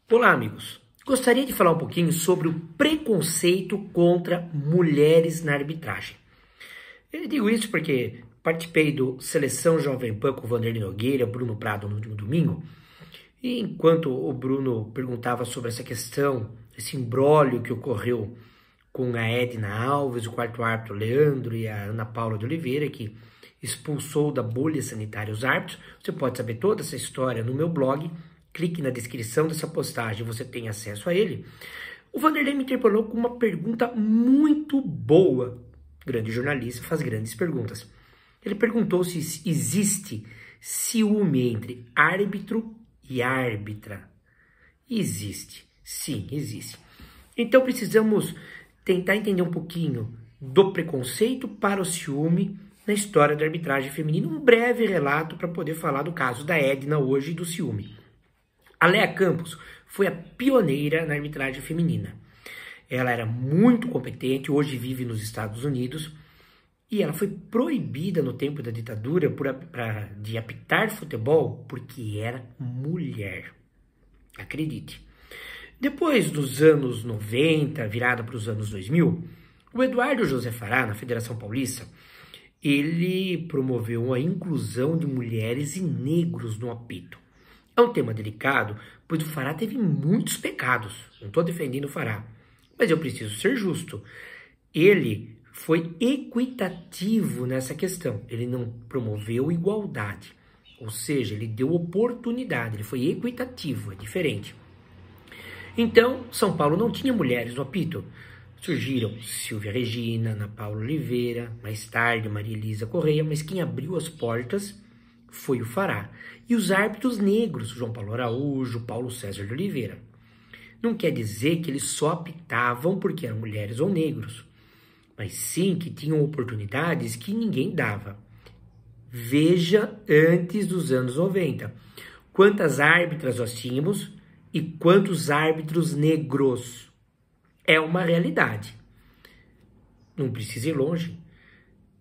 Olá, amigos. Gostaria de falar um pouquinho sobre o preconceito contra mulheres na arbitragem. Eu digo isso porque participei do Seleção Jovem Pan com o Vanderlei Nogueira, Bruno Prado no último domingo, e enquanto o Bruno perguntava sobre essa questão, esse imbróglio que ocorreu com a Edna Alves, o quarto árbitro Leandro e a Ana Paula de Oliveira, que expulsou da bolha sanitária os árbitros, você pode saber toda essa história no meu blog. Clique na descrição dessa postagem, você tem acesso a ele. O Vanderlei me interpelou com uma pergunta muito boa. Grande jornalista, faz grandes perguntas. Ele perguntou se existe ciúme entre árbitro e árbitra. Existe. Sim, existe. Então precisamos tentar entender um pouquinho do preconceito para o ciúme na história da arbitragem feminina. Um breve relato para poder falar do caso da Edna hoje e do ciúme. A Léa Campos foi a pioneira na arbitragem feminina. Ela era muito competente, hoje vive nos Estados Unidos, e ela foi proibida no tempo da ditadura de apitar futebol porque era mulher. Acredite. Depois dos anos 90, virada para os anos 2000, o Eduardo José Fará, na Federação Paulista, ele promoveu a inclusão de mulheres e negros no apito. É um tema delicado, pois o Fará teve muitos pecados. Não estou defendendo o Fará, mas eu preciso ser justo. Ele foi equitativo nessa questão. Ele não promoveu igualdade. Ou seja, ele deu oportunidade. Ele foi equitativo, é diferente. Então, São Paulo não tinha mulheres no apito. Surgiram Silvia Regina, Ana Paula Oliveira, mais tarde Maria Elisa Correia, mas quem abriu as portas foi o Fará. E os árbitros negros, João Paulo Araújo, Paulo César de Oliveira. Não quer dizer que eles só apitavam porque eram mulheres ou negros, mas sim que tinham oportunidades que ninguém dava. Veja antes dos anos 90. Quantas árbitras nós tínhamos e quantos árbitros negros. É uma realidade. Não precisa ir longe.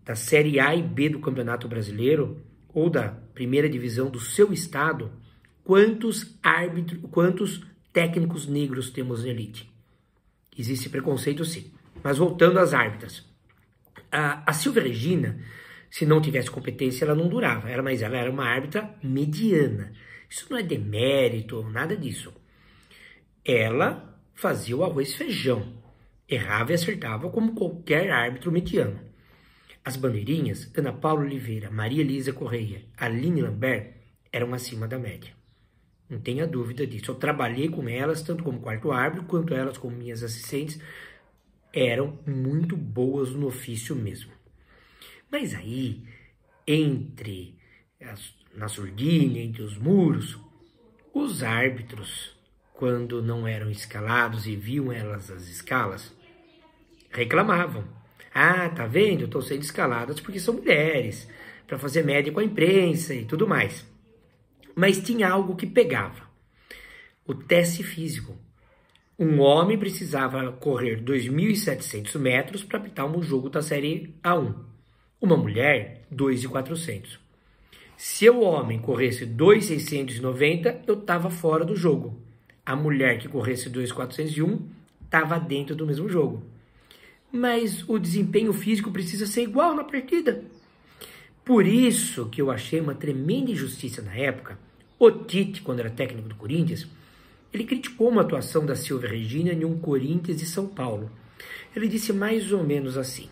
Da Série A e B do Campeonato Brasileiro, ou da primeira divisão do seu estado, quantos técnicos negros temos na elite? Existe preconceito, sim. Mas voltando às árbitras. A Silvia Regina, se não tivesse competência, ela não durava. Mas ela era uma árbitra mediana. Isso não é demérito, nada disso. Ela fazia o arroz e feijão. Errava e acertava como qualquer árbitro mediano. As bandeirinhas, Ana Paula Oliveira, Maria Elisa Correia, Aline Lambert, eram acima da média. Não tenha dúvida disso. Eu trabalhei com elas, tanto como quarto árbitro, quanto elas como minhas assistentes. Eram muito boas no ofício mesmo. Mas aí, na surdina, entre os muros, os árbitros, quando não eram escalados e viam elas as escalas, reclamavam. Ah, tá vendo? Estão sendo escaladas porque são mulheres, para fazer média com a imprensa e tudo mais. Mas tinha algo que pegava. O teste físico. Um homem precisava correr 2.700 metros para apitar um jogo da Série A1. Uma mulher, 2.400. Se o homem corresse 2.690, eu estava fora do jogo. A mulher que corresse 2.401 estava dentro do mesmo jogo. Mas o desempenho físico precisa ser igual na partida. Por isso que eu achei uma tremenda injustiça na época. O Tite, quando era técnico do Corinthians, ele criticou uma atuação da Silvia Regina em um Corinthians e São Paulo. Ele disse mais ou menos assim: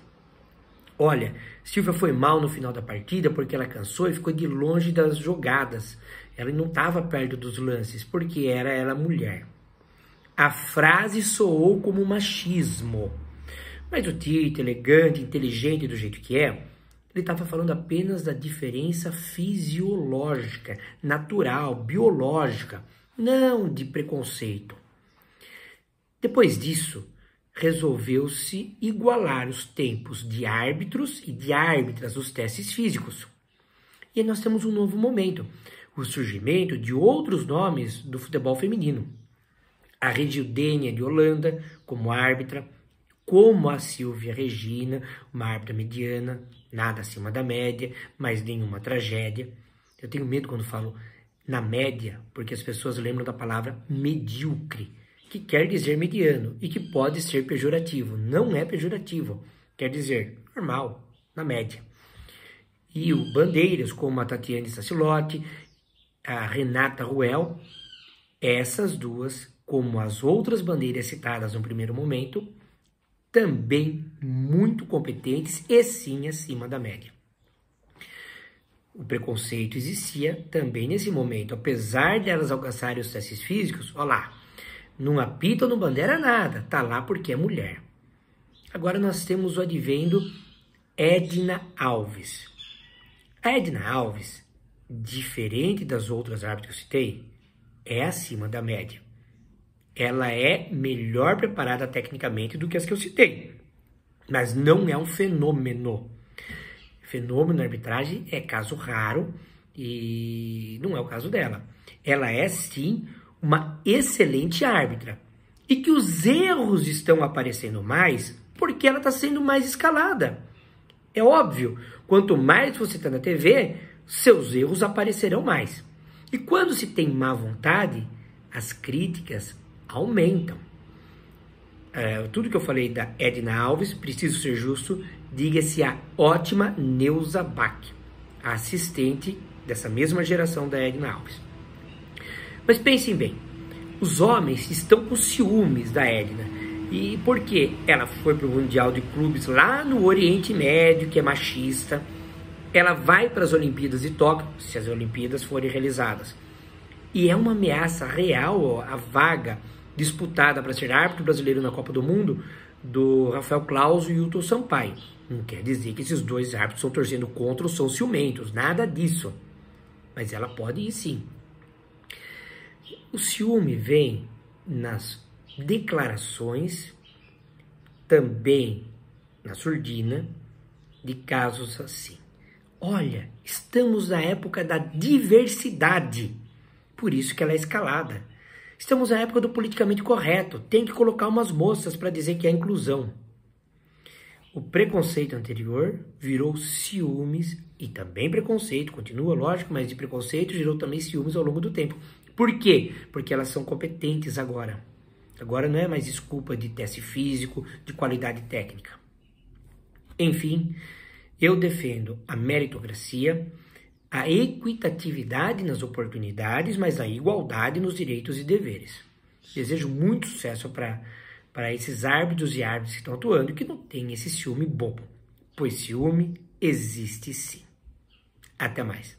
olha, Silvia foi mal no final da partida porque ela cansou e ficou de longe das jogadas. Ela não estava perto dos lances porque era ela mulher. A frase soou como machismo. Mas o Tite, elegante, inteligente do jeito que é, ele estava falando apenas da diferença fisiológica, natural, biológica, não de preconceito. Depois disso, resolveu-se igualar os tempos de árbitros e de árbitras nos testes físicos. E aí nós temos um novo momento, o surgimento de outros nomes do futebol feminino. A Regildênia de Holanda como árbitra, como a Silvia Regina, uma árbitra mediana, nada acima da média, mas nenhuma tragédia. Eu tenho medo quando falo na média, porque as pessoas lembram da palavra medíocre, que quer dizer mediano e que pode ser pejorativo. Não é pejorativo, quer dizer normal, na média. E o bandeiras, como a Tatiane Stacilotti, a Renata Ruel, essas duas, como as outras bandeiras citadas no primeiro momento, também muito competentes e sim acima da média. O preconceito existia também nesse momento, apesar de elas alcançarem os testes físicos, olha lá, não apita ou não bandeira nada, tá lá porque é mulher. Agora nós temos o advendo Edna Alves. A Edna Alves, diferente das outras árbitras que eu citei, é acima da média. Ela é melhor preparada tecnicamente do que as que eu citei, mas não é um fenômeno. Fenômeno na arbitragem é caso raro e não é o caso dela. Ela é, sim, uma excelente árbitra. E que os erros estão aparecendo mais porque ela está sendo mais escalada. É óbvio, quanto mais você está na TV, seus erros aparecerão mais. E quando se tem má vontade, as críticas aumentam. Tudo que eu falei da Edna Alves, preciso ser justo, diga-se a ótima Neuza Bach, a assistente dessa mesma geração da Edna Alves. Mas pensem bem, os homens estão com ciúmes da Edna. E por quê? Ela foi para o Mundial de Clubes lá no Oriente Médio, que é machista. Ela vai para as Olimpíadas de Tóquio, se as Olimpíadas forem realizadas. E é uma ameaça real a vaga disputada para ser árbitro brasileiro na Copa do Mundo do Rafael Claus e Hilton Sampaio. Não quer dizer que esses dois árbitros estão torcendo contra ou são ciumentos, nada disso. Mas ela pode ir sim. O ciúme vem nas declarações, também na surdina, de casos assim. Olha, estamos na época da diversidade, por isso que ela é escalada. Estamos na época do politicamente correto, tem que colocar umas moças para dizer que é inclusão. O preconceito anterior virou ciúmes e também preconceito, continua lógico, mas de preconceito gerou também ciúmes ao longo do tempo. Por quê? Porque elas são competentes agora. Agora não é mais desculpa de teste físico, de qualidade técnica. Enfim, eu defendo a meritocracia, a equitatividade nas oportunidades, mas a igualdade nos direitos e deveres. Desejo muito sucesso para esses árbitros e árbitras que estão atuando e que não tem esse ciúme bobo, pois ciúme existe sim. Até mais.